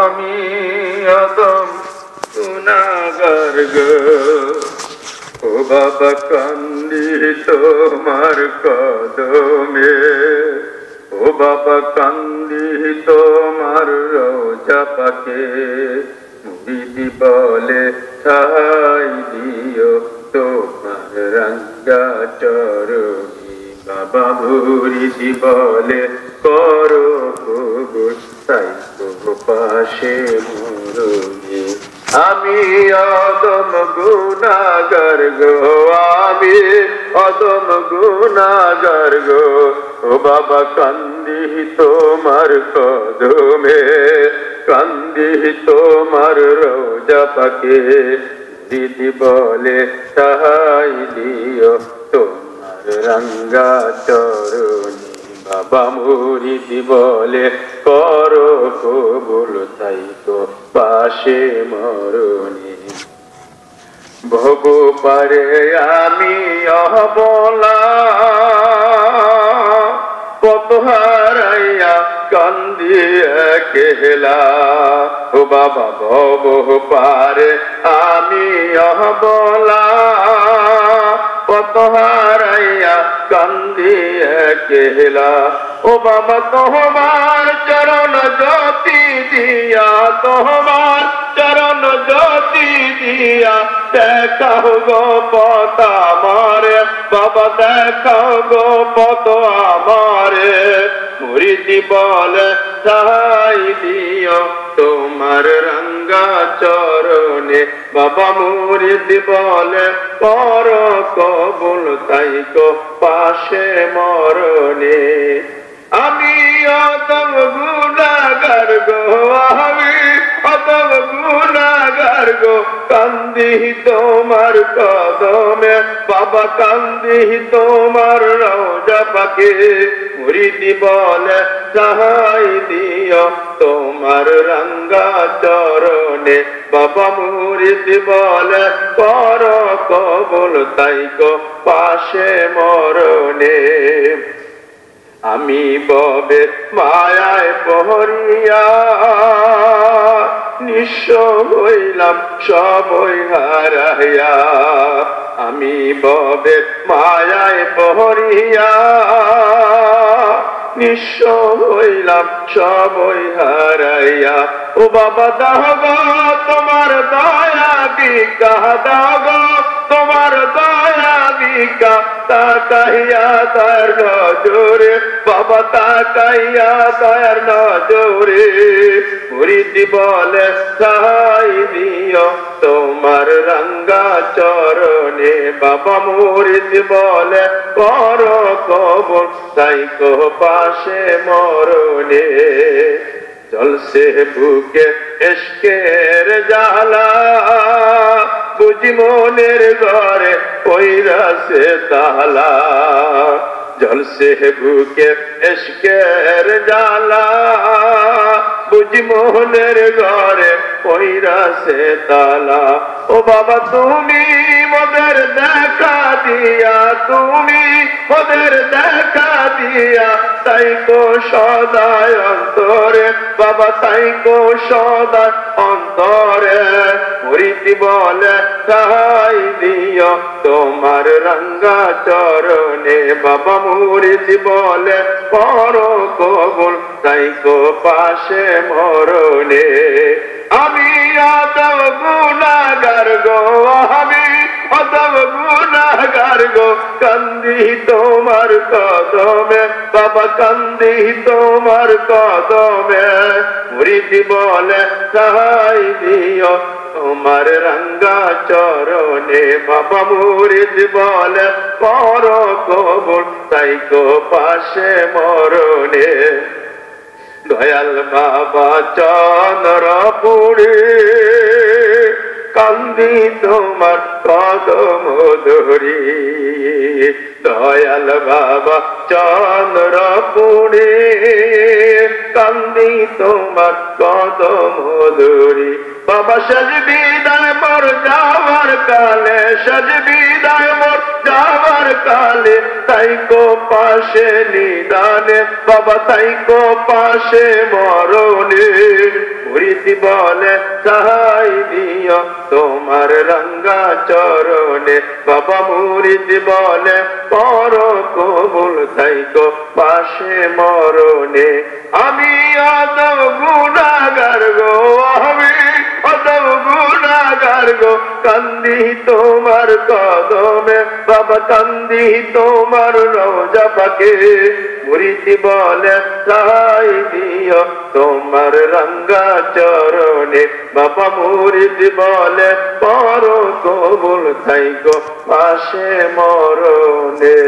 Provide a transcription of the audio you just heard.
আমি অদম গুনাহগার গো। ও বাবা কান্দি তোমার কদমে, ও বাবা কান্দি তোমার রোজা পাকে। মুরিদি বলে ঠাই দিও তোমার রঙ্গা চরণী, বাবা মুরিদি বলে করো কবুল তাই তো পাশে মরণী। আমি অদম গুনাহগার গো, আমি অদম গুনাহগার গো। ও বাবা কান্দি তোমার কদমে, কান্দি তোমার রোজা পাকে। দিদি বলে সাহাই দিও তোমার রঙ্গা চরণী, বাবা মুরিদি বলে করো কবুল তাই তো পাশে মরণী। ভব পারে আমি অবলা, কত হারাইয়া কান্দি একলা। ও বাবা ভব পারে আমি অবলা, কত হারাইয়া কান্দি একলা। ও বাবা তোমার চরণ জ্যোতি দিয়া, তোমার চরণ জ্যোতি দিয়া দেখাও গো পথ আমারে, বাবা দেখাও গো পথ আমারে। মুরিদি বলে ঠাই দিও তোমার রঙ্গা চরণে, বাবা মুরিদি বলে করো কবুল তাই গো পাশে মরণে। আমি অদম গুনাহগার গো, আমি অদম গুনাহগার গো। কান্দি তোমার কদমে, বাবা কান্দি তোমার রোজা পাকে। মুরিদি বলে সাহাই দিও তোমার রঙ্গা চরণে, বাবা মুরিদি বলে করো কবুল তাই গো পাশে মরণে। আমি ববে মায়ায় পহরিয়া, নিঃস্ব হইলাম সবই হারাইয়া। আমি ববে মায়ায় পহরিয়া, নিঃস্ব হইলাম সবই হারাইয়া। ও বাবা দাও গো তোমার দয়া ভিক্ষা, দাও গো তোমার দয়া ভিক্ষা। তাকাইয়া দয়ার নজরে, বাবা তাকাইয়া দয়ার নজরে। মুরিদি বলে সাহাই দিও তোমার রঙ্গা চরণে, বাবা মুরিদি বলে করো কবুল তাই গো পাশে মরণে। জলসে বুকে ইশকের জ্বালা, বুঝি মনের ঘরে কইরাছে তালা। জলসে বুকে ইশকের জ্বালা, বুঝি মনের ঘরে কইরাছে তালা। ও বাবা তুমি মোদের দেখা দিয়া, তুমি মোদের দেখা দিয়া তাই কো সদায় অন্তরে, বাবা তাই কো সদায় অন্তরে। মুরিদি বলে সাহাই দিও তোমার রঙ্গা চরণে, বাবা মুরিদি বলে করো কবুল তাই কো পাশে মরণে। আমি অদম গুনাহগার গো, আমি অদম গুনাহগার গো। কান্দি তোমার কদমে, বাবা কান্দি তোমার কদমে। মুরিদি বলে সাহাই দিও তোমার রঙ্গা চরণে, বাবা মুরিদি বলে করো কবুল তাই গো পাশে মরণে। দয়াল বাবা চন্দ্রপুরে, কান্দি তোমার কদম ধরি। দয়াল বাবা চন্দ্রপুরে, কান্দি তোমার কদম ধরি। বাবা সাজ বিদায় মোর যাওয়ার কালে, সাজ বিদায় মোর যাওয়ার কালে। তাই কো পাশে নিদানে, বাবা তাই কো পাশে মরণে। মুরিদি বলে সাহাই দিও তোমার রঙ্গা চরণে বাবা মুরিদ বলে পর কবুল থাইকো পাশে মরণে আমি আদম গুনাহগার গো আমি আদম গুনাহগার গো কান্দি তোমার কদমে বাবা কান্দি তোমার রওজা পাকে মুরিদ বলে সাহাই দিও তোমার রঙ্গা চরণে বাবা মুরিদ বলে পর কবুল থাইকো পাশে মরণে।